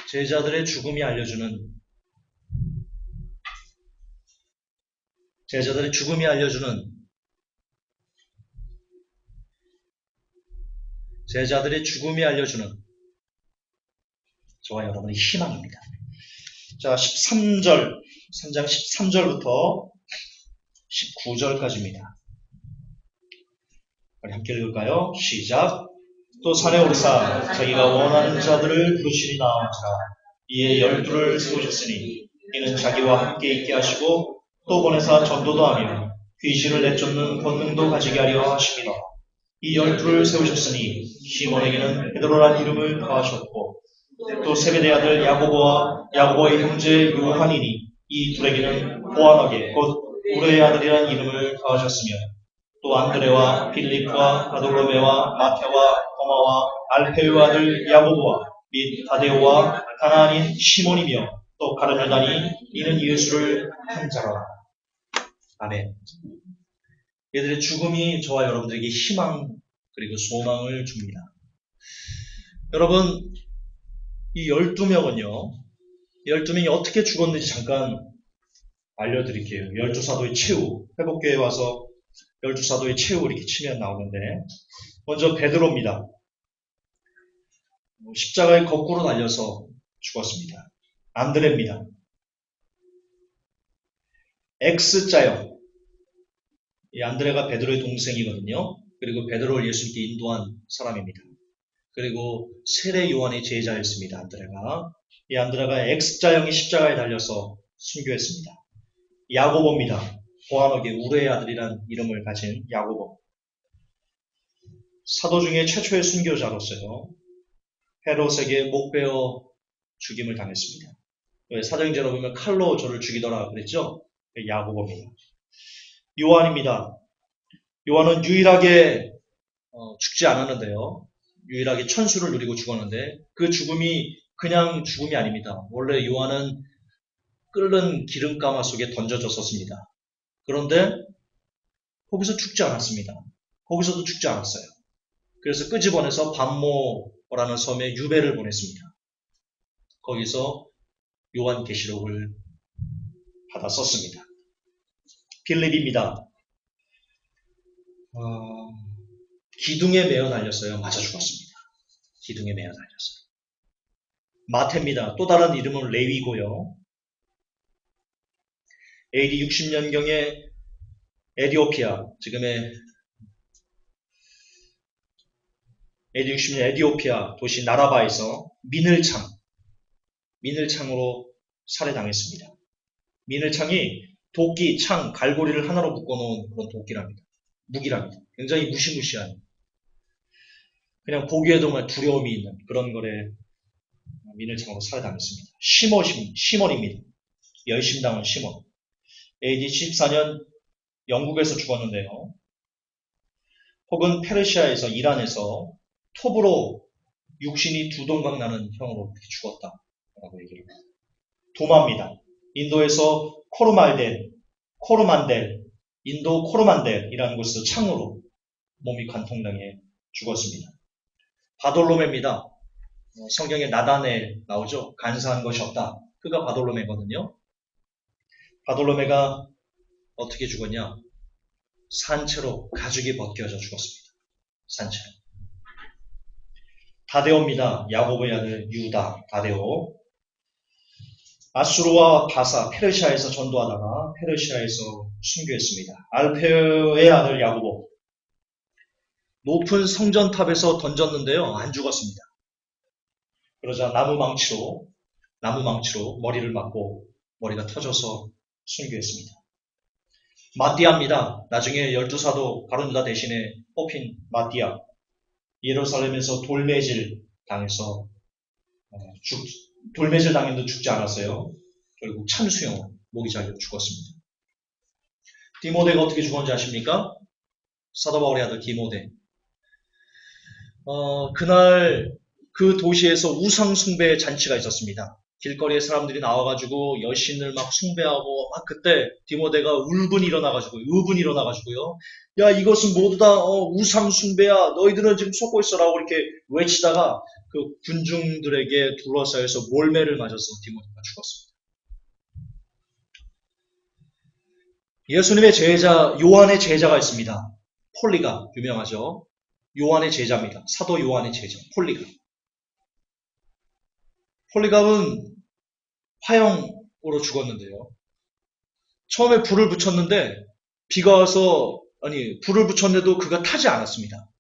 제자들의 죽음이 알려주는 저와 여러분의 희망입니다. 자, 3장 13절부터 19절까지입니다. 우리 함께 읽을까요? 시작. 또 산에 오르사 자기가 원하는 자들을 부르시니 나온지라. 이에 12를 세우셨으니 이는 자기와 함께 있게 하시고 또 보내사 전도도 하며 귀신을 내쫓는 권능도 가지게 하려 하십니다. 이 12를 세우셨으니 시몬에게는 베드로란 이름을 더하셨고 또 세베대 아들 야고보와 야고보의 형제 요한이니 이 둘에게는 보아너게 곧 우레의 아들이란 이름을 더하셨으며 또 안드레와 빌립과 바돌로메와 마태와 토마와 알페의 아들 야고보와 및 다데오와 가나안인 시몬이며 또 가룟유다니 이는 예수를 한 자라. 아멘. 얘들의 죽음이 저와 여러분들에게 희망 그리고 소망을 줍니다. 여러분, 이 12명은요. 12명이 어떻게 죽었는지 잠깐 알려드릴게요. 12사도의 최후, 회복교회에 와서 12사도의 최후 이렇게 치면 나오는데, 먼저 베드로입니다. 십자가에 거꾸로 달려서 죽었습니다. 안드레입니다. X자형. 이 안드레가 베드로의 동생이거든요. 그리고 베드로를 예수님께 인도한 사람입니다. 그리고 세례 요한의 제자였습니다. 안드레가. 이 안드레가 X자형의 십자가에 달려서 순교했습니다. 야고보입니다. 보아너게 우르의 아들이란 이름을 가진 야고보. 사도 중에 최초의 순교자로서요. 헤롯에게 목베어 죽임을 당했습니다. 사도행전에 보면 칼로 저를 죽이더라 그랬죠? 야고보입니다. 요한입니다. 요한은 유일하게 죽지 않았는데요. 유일하게 천수를 누리고 죽었는데 그 죽음이 그냥 죽음이 아닙니다. 원래 요한은 끓는 기름가마 속에 던져졌었습니다. 그런데 거기서 죽지 않았습니다. 거기서도 죽지 않았어요. 그래서 끄집어내서 반모라는 섬에 유배를 보냈습니다. 거기서 요한계시록을 받아 썼습니다. 빌립입니다. 기둥에 매어 달렸어요. 맞아 죽었습니다. 기둥에 매어 달렸어요. 마태입니다. 또 다른 이름은 레위고요. AD 60년경에 에디오피아, 지금의 AD 60년 에디오피아 도시 나라바에서 민을창으로 살해당했습니다. 민을창이 도끼, 창, 갈고리를 하나로 묶어놓은 그런 도끼랍니다. 무기랍니다. 굉장히 무시무시한, 그냥 보기에도 정말 두려움이 있는 그런 거래 민을창으로 살해당했습니다. 시몬입니다. 열심당한 시몬. AD 74년 영국에서 죽었는데요. 혹은 페르시아에서, 이란에서 톱으로 육신이 두 동강 나는 형으로 죽었다라고 얘기를 합니다. 도마입니다. 인도에서 코르만델, 인도 코르만델이라는 곳에서 창으로 몸이 관통당해 죽었습니다. 바돌로메입니다. 성경에 나다넬 나오죠? 간사한 것이 없다. 그가 바돌로메거든요. 바돌로메가 어떻게 죽었냐? 산채로 가죽이 벗겨져 죽었습니다. 산채로. 다데오입니다. 야고보의 아들 유다, 다데오. 아수르와 바사, 페르시아에서 전도하다가 페르시아에서 순교했습니다. 알페오의 아들 야고보. 높은 성전탑에서 던졌는데요. 안 죽었습니다. 그러자 나무망치로 머리를 맞고 머리가 터져서 순교했습니다. 마띠아입니다. 나중에 12사도 바른유다 대신에 뽑힌 마띠아. 예루살렘에서 돌매질 당해서 돌매질 당했는데 죽지 않았어요. 결국 참수형으로 목이 잘려 죽었습니다. 디모데가 어떻게 죽었는지 아십니까? 사도 바울의 아들 디모데. 그날 그 도시에서 우상 숭배 잔치가 있었습니다. 길거리에 사람들이 나와가지고 여신을 막 숭배하고 막 그때 디모데가 의분이 일어나가지고요. 야, 이것은 모두 다 우상 숭배야. 너희들은 지금 속고 있어라고 이렇게 외치다가 그 군중들에게 둘러싸여서 몰매를 맞아서 디모데가 죽었습니다. 예수님의 제자, 요한의 제자가 있습니다. 폴리가 유명하죠. 요한의 제자입니다. 사도 요한의 제자, 폴리갑. 폴리갑은 화형으로 죽었는데요. 처음에 불을 붙였는데 비가 와서 불을 붙였는데도 그가 타지 않았습니다.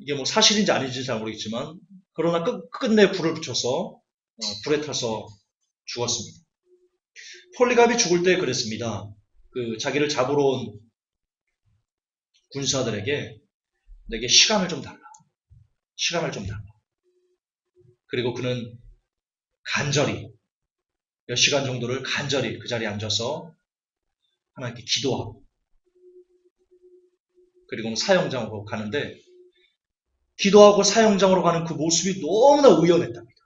이게 뭐 사실인지 아닌지 잘 모르겠지만 그러나 끝내 불을 붙여서 불에 타서 죽었습니다. 폴리갑이 죽을 때 그랬습니다. 자기를 잡으러 온 군사들에게 내게 시간을 좀 달라. 그리고 그는 간절히 몇 시간 정도를 간절히 그 자리에 앉아서 하나님께 기도하고 그리고는 사형장으로 가는데 기도하고 사형장으로 가는 그 모습이 너무나 의연했답니다.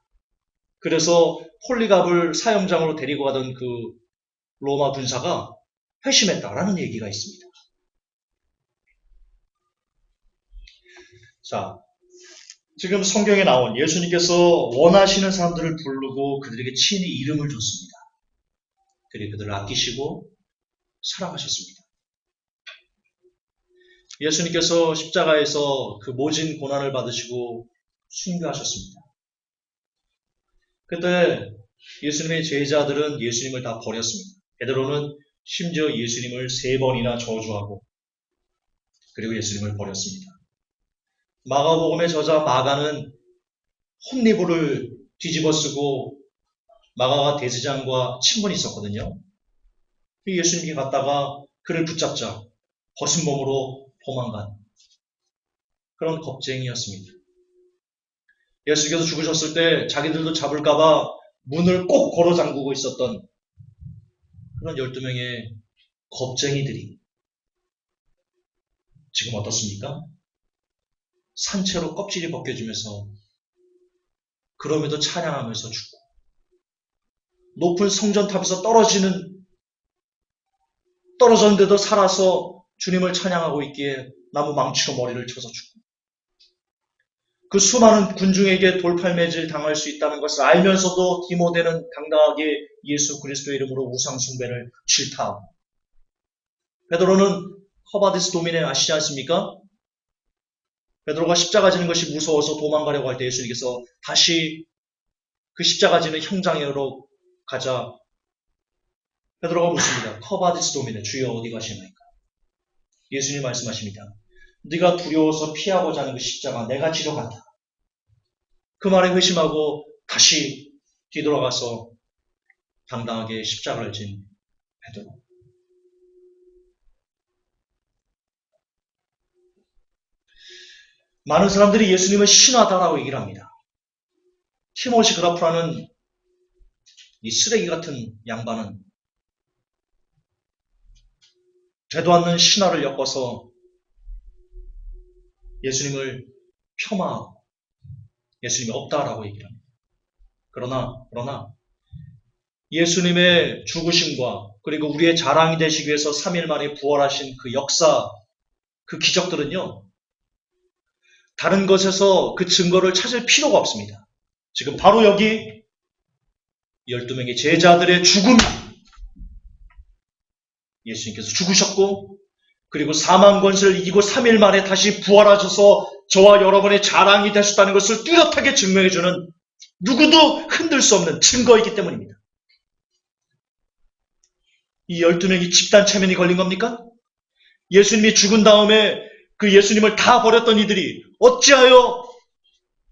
그래서 폴리갑을 사형장으로 데리고 가던 그 로마 군사가 회심했다라는 얘기가 있습니다. 자, 지금 성경에 나온 예수님께서 원하시는 사람들을 부르고 그들에게 친히 이름을 줬습니다. 그리고 그들을 아끼시고 사랑하셨습니다. 예수님께서 십자가에서 그 모진 고난을 받으시고 순교하셨습니다. 그때 예수님의 제자들은 예수님을 다 버렸습니다. 베드로는 심지어 예수님을 3번이나 저주하고 그리고 예수님을 버렸습니다. 마가복음의 저자 마가는 혼리부를 뒤집어 쓰고 마가가 대제사장과 친분이 있었거든요. 예수님께 갔다가 그를 붙잡자 벗은 몸으로 도망간 그런 겁쟁이였습니다. 예수께서 죽으셨을 때 자기들도 잡을까봐 문을 꼭 걸어 잠그고 있었던 그런 12명의 겁쟁이들이 지금 어떻습니까? 산채로 껍질이 벗겨지면서 그럼에도 찬양하면서 죽고 높은 성전탑에서 떨어졌는데도 살아서 주님을 찬양하고 있기에 나무 망치로 머리를 쳐서 죽고 그 수많은 군중에게 돌팔매질 당할 수 있다는 것을 알면서도 디모데는 당당하게 예수 그리스도의 이름으로 우상 숭배를 질타하고 베드로는 커바디스 도미네 아시지 않습니까? 베드로가 십자가 지는 것이 무서워서 도망가려고 할 때 예수님께서 다시 그 십자가 지는 현장으로 가자 베드로가 묻습니다. 커바디스 도미네 주여 어디 가시나이까? 예수님 말씀하십니다. 네가 두려워서 피하고자 하는 그 십자가 내가 지러 간다. 그 말에 회심하고 다시 뒤돌아가서 당당하게 십자가를 진 베드로. 많은 사람들이 예수님은 신하다라고 얘기를 합니다. 티모시 그라프라는 이 쓰레기 같은 양반은 되도 않는 신화를 엮어서 예수님을 폄하하고 예수님이 없다라고 얘기를 합니다. 그러나 예수님의 죽으심과 그리고 우리의 자랑이 되시기 위해서 3일 만에 부활하신 그 역사, 그 기적들은요. 다른 것에서 그 증거를 찾을 필요가 없습니다. 지금 바로 여기 12명의 제자들의 죽음, 예수님께서 죽으셨고 그리고 사망 권세를 이기고 3일 만에 다시 부활하셔서 저와 여러분의 자랑이 되셨다는 것을 뚜렷하게 증명해주는 누구도 흔들 수 없는 증거이기 때문입니다. 이 12명이 집단 체면이 걸린 겁니까? 예수님이 죽은 다음에 그 예수님을 다 버렸던 이들이 어찌하여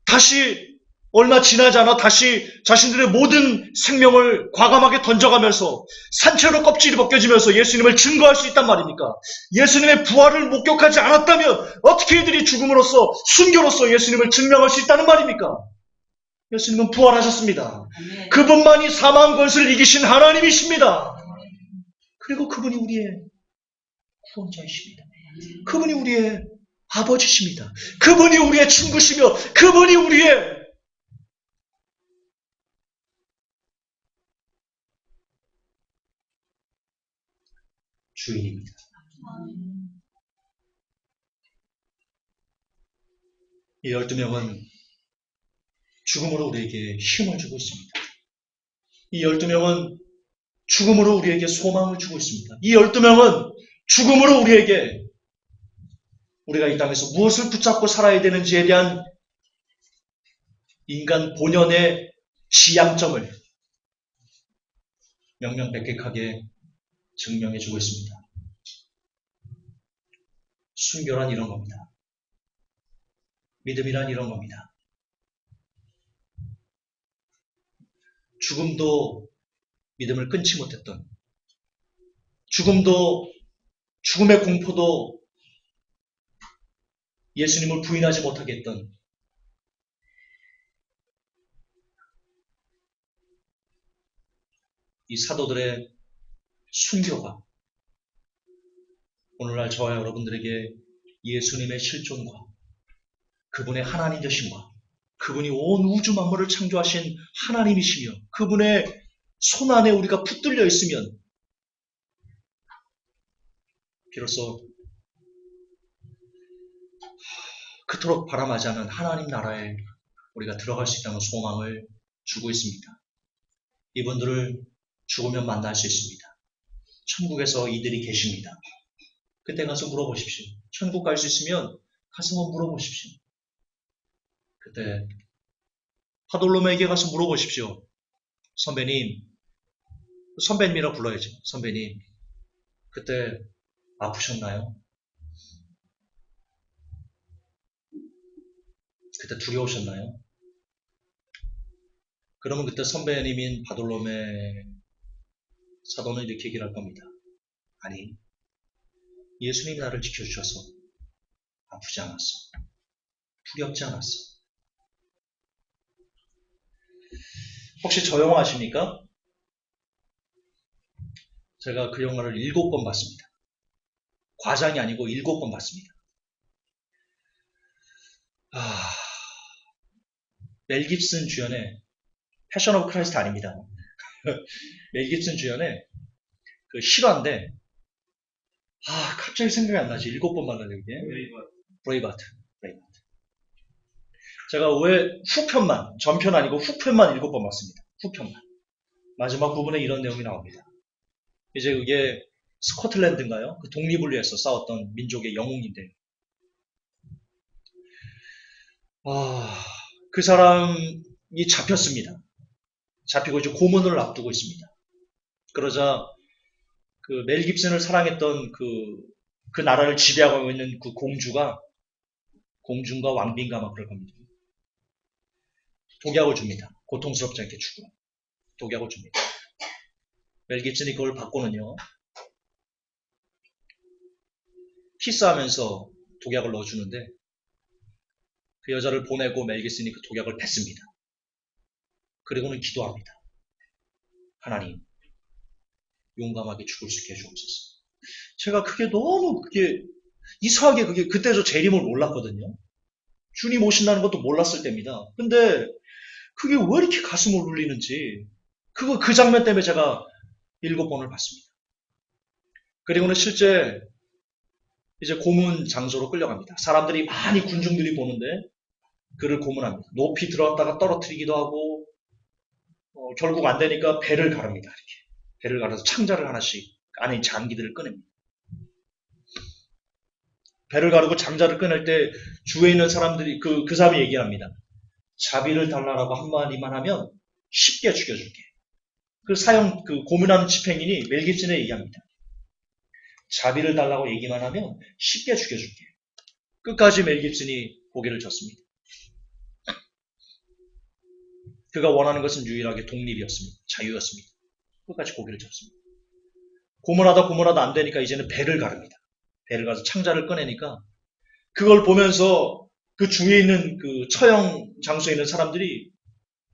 다시 얼마 지나지 않아 다시 자신들의 모든 생명을 과감하게 던져가면서 산채로 껍질이 벗겨지면서 예수님을 증거할 수 있단 말입니까? 예수님의 부활을 목격하지 않았다면 어떻게 이들이 죽음으로써 순교로서 예수님을 증명할 수 있다는 말입니까? 예수님은 부활하셨습니다. 그분만이 사망 권세를 이기신 하나님이십니다. 그리고 그분이 우리의 구원자이십니다. 그분이 우리의 아버지십니다. 그분이 우리의 친구시며 그분이 우리의 주인입니다. 이 12명은 죽음으로 우리에게 힘을 주고 있습니다. 이 12명은 죽음으로 우리에게 소망을 주고 있습니다. 이 12명은 죽음으로 우리에게 우리가 이 땅에서 무엇을 붙잡고 살아야 되는지에 대한 인간 본연의 지향점을 명명백백하게 증명해주고 있습니다. 순교란 이런 겁니다. 믿음이란 이런 겁니다. 죽음도 믿음을 끊지 못했던, 죽음의 공포도 예수님을 부인하지 못하게 했던 이 사도들의 순교가 오늘날 저와 여러분들에게 예수님의 실존과 그분의 하나님 되심과 그분이 온 우주 만물을 창조하신 하나님이시며 그분의 손 안에 우리가 붙들려 있으면 비로소 그토록 바람하지 않은 하나님 나라에 우리가 들어갈 수 있다는 소망을 주고 있습니다. 이분들을 죽으면 만날 수 있습니다. 천국에서 이들이 계십니다. 그때 가서 물어보십시오. 천국 갈 수 있으면 가서 한번 물어보십시오. 그때 바돌로메에게 가서 물어보십시오. 선배님이라 불러야죠. 선배님, 그때 아프셨나요? 그때 두려우셨나요? 그러면 그때 선배님인 바돌로메 사도는 이렇게 얘기를 할 겁니다. 아니, 예수님이 나를 지켜주셔서 아프지 않았어. 두렵지 않았어. 혹시 저 영화 아십니까? 제가 그 영화를 7번 봤습니다. 과장이 아니고 7번 봤습니다. 멜 깁슨 주연의 패션 오브 크라이스트 아닙니다. 멜 깁슨 주연의 그 실화인데 갑자기 생각이 안 나지. 7번 봤는데 이게 브레이브하트. 제가 왜 후편만, 전편 아니고 후편만 7번 봤습니다. 후편만. 마지막 부분에 이런 내용이 나옵니다. 이제 그게 스코틀랜드인가요? 그 독립을 위해서 싸웠던 민족의 영웅인데요. 그 사람이 잡혔습니다. 잡히고 이제 고문을 앞두고 있습니다. 그러자 그 멜 깁슨을 사랑했던 그 나라를 지배하고 있는 그 공주가 왕비인가 막 그럴 겁니다. 독약을 줍니다. 고통스럽지 않게 주고 독약을 줍니다. 멜 깁슨이 그걸 받고는요. 키스하면서 독약을 넣어주는데 그 여자를 보내고 멜 깁슨이 그 독약을 뱉습니다. 그리고는 기도합니다. 하나님, 용감하게 죽을 수 있게 해주옵소서. 제가 그게 너무 이상하게 그때 저 재림을 몰랐거든요. 주님 오신다는 것도 몰랐을 때입니다. 근데 그게 왜 이렇게 가슴을 울리는지 그 장면 때문에 제가 7번을 봤습니다. 그리고는 실제 이제 고문 장소로 끌려갑니다. 사람들이 많이 군중들이 보는데 그를 고문합니다. 높이 들어갔다가 떨어뜨리기도 하고 결국 안 되니까 배를 가릅니다. 이렇게 배를 갈아서 창자를 하나씩 안에 장기들을 꺼냅니다. 배를 가르고 장자를 꺼낼 때 주위에 있는 사람들이 그 사람이 얘기합니다. 자비를 달라라고 한마디만 하면 쉽게 죽여줄게. 그 고문하는 집행인이 멜 깁슨에 얘기합니다. 자비를 달라고 얘기만 하면 쉽게 죽여줄게. 끝까지 멜 깁슨이 고개를 젓습니다. 그가 원하는 것은 유일하게 독립이었습니다. 자유였습니다. 끝까지 고개를 젓습니다. 고문하다 안 되니까 이제는 배를 가릅니다. 배를 가서 창자를 꺼내니까 그걸 보면서 그 주위에 있는 그 처형 장소에 있는 사람들이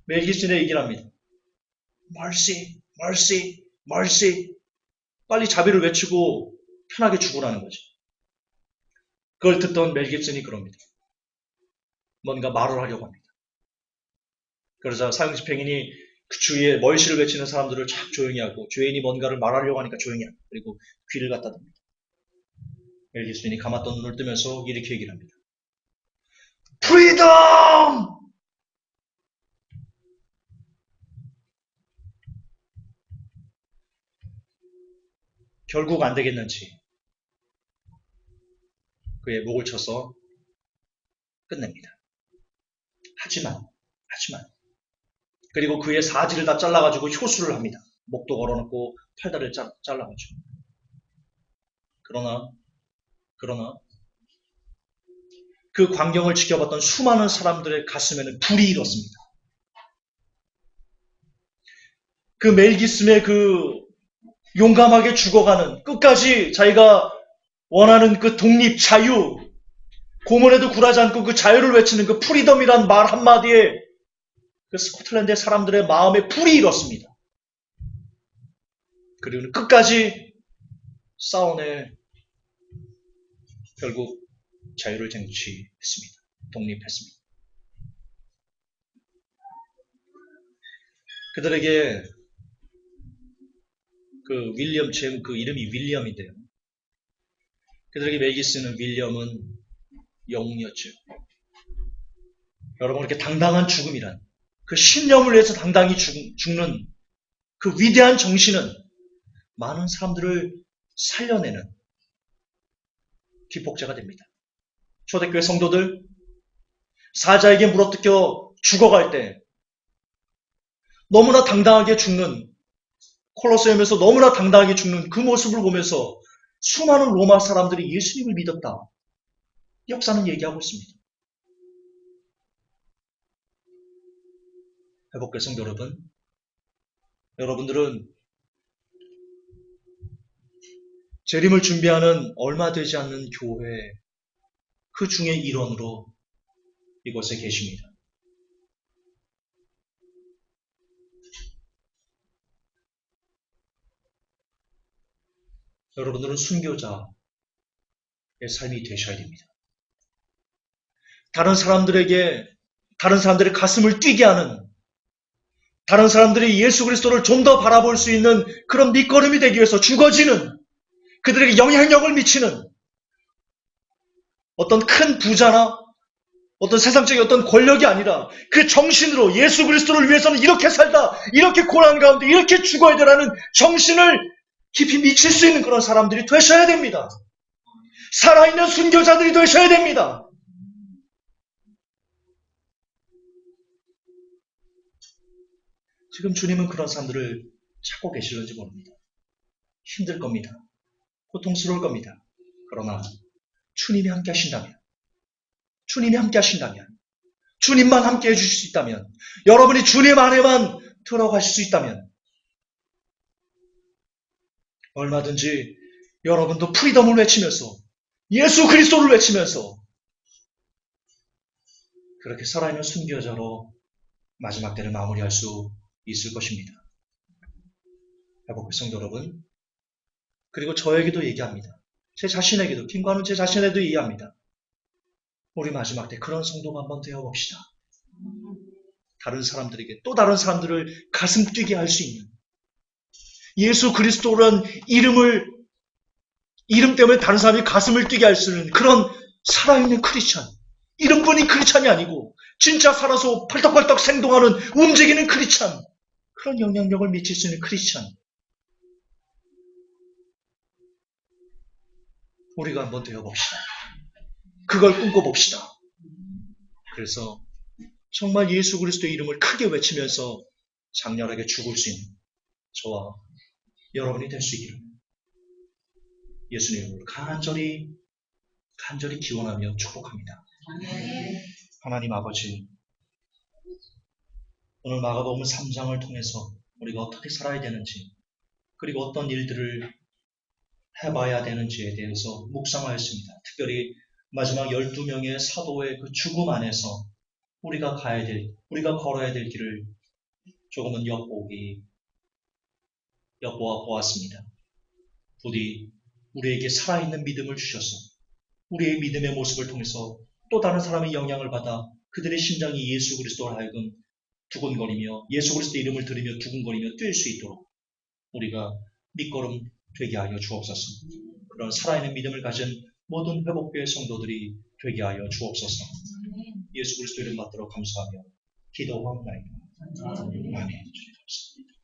멜 깁슨에 얘기를 합니다. Mercy, mercy, mercy. 빨리 자비를 외치고 편하게 죽으라는 거죠. 그걸 듣던 멜 깁슨이 그럽니다. 뭔가 말을 하려고 합니다. 그러자 사형집행인이 그 주위에 멀시를 외치는 사람들을 참 조용히 하고 죄인이 뭔가를 말하려고 하니까 조용히 하고 그리고 귀를 갖다 댑니다. 멜 깁슨이 감았던 눈을 뜨면서 이렇게 얘기를 합니다. 프리덤! 결국 안 되겠는지 그의 목을 쳐서 끝냅니다. 하지만 그리고 그의 사지를 다 잘라가지고 효수를 합니다. 목도 걸어놓고 팔다리를 잘라가지고. 그러나 그 광경을 지켜봤던 수많은 사람들의 가슴에는 불이 일었습니다. 그 멜 깁슨의 그 용감하게 죽어가는 끝까지 자기가 원하는 그 독립, 자유, 고문에도 굴하지 않고 그 자유를 외치는 그 프리덤이란 말 한마디에 그 스코틀랜드의 사람들의 마음에 불이 일었습니다. 그리고 끝까지 싸워내 결국 자유를 쟁취했습니다. 독립했습니다. 그들에게 그 윌리엄, 그 이름이 윌리엄인데요. 그들에게 맥이 쓰는 윌리엄은 영웅이었죠. 여러분, 이렇게 당당한 죽음이란, 그 신념을 위해서 당당히 죽는 그 위대한 정신은 많은 사람들을 살려내는 기폭제가 됩니다. 초대교회 성도들, 사자에게 물어뜯겨 죽어갈 때 너무나 당당하게 죽는, 콜로세움에서 너무나 당당하게 죽는 그 모습을 보면서 수많은 로마 사람들이 예수님을 믿었다. 역사는 얘기하고 있습니다. 회복교회 성도 여러분, 여러분들은 재림을 준비하는 얼마 되지 않는 교회 그 중에 일원으로 이곳에 계십니다. 여러분들은 순교자의 삶이 되셔야 됩니다. 다른 사람들의 가슴을 뛰게 하는, 다른 사람들이 예수 그리스도를 좀 더 바라볼 수 있는 그런 밑거름이 되기 위해서 죽어지는, 그들에게 영향력을 미치는 어떤 큰 부자나 어떤 세상적인 어떤 권력이 아니라 그 정신으로 예수 그리스도를 위해서는 이렇게 살다, 이렇게 고난 가운데 이렇게 죽어야 되라는 정신을 깊이 미칠 수 있는 그런 사람들이 되셔야 됩니다. 살아있는 순교자들이 되셔야 됩니다. 지금 주님은 그런 사람들을 찾고 계실는지 모릅니다. 힘들 겁니다. 고통스러울 겁니다. 그러나 주님이 함께 하신다면, 주님만 함께 해주실 수 있다면, 여러분이 주님 안에만 들어가실 수 있다면 얼마든지 여러분도 프리덤을 외치면서, 예수 그리스도를 외치면서 그렇게 살아있는 순교자로 마지막 때를 마무리할 수 있을 것입니다. 회복의 성도 여러분, 그리고 저에게도 얘기합니다. 제 자신에게도, 김관훈 제 자신에게도 얘기합니다. 우리 마지막 때 그런 성도가 한번 되어봅시다. 다른 사람들에게, 또 다른 사람들을 가슴 뛰게 할 수 있는, 예수 그리스도라는 이름 때문에 다른 사람이 가슴을 뛰게 할 수 있는 그런 살아있는 크리스찬, 이름뿐인 크리스찬이 아니고 진짜 살아서 펄떡펄떡 생동하는 움직이는 크리스찬, 그런 영향력을 미칠 수 있는 크리스찬, 우리가 한번 되어봅시다. 그걸 꿈꿔봅시다. 그래서 정말 예수 그리스도의 이름을 크게 외치면서 장렬하게 죽을 수 있는 저와 여러분이 될 수 있기를 예수님 이름으로 간절히 기원하며 축복합니다. 하나님 아버지, 오늘 마가복음 3장을 통해서 우리가 어떻게 살아야 되는지, 그리고 어떤 일들을 해봐야 되는지에 대해서 묵상하였습니다. 특별히 마지막 12명의 사도의 그 죽음 안에서 우리가 걸어야 될 길을 조금은 엿보아 보았습니다. 부디 우리에게 살아있는 믿음을 주셔서 우리의 믿음의 모습을 통해서 또 다른 사람의 영향을 받아 그들의 심장이 예수 그리스도를 하여금 두근거리며, 예수 그리스도의 이름을 들으며 두근거리며 뛸 수 있도록 우리가 밑거름 되게 하여 주옵소서. 그런 살아있는 믿음을 가진 모든 회복교회 성도들이 되게 하여 주옵소서. 예수 그리스도 이름 받들어 감사하며 기도하옵나이다. 아멘. 주님 감사합니다.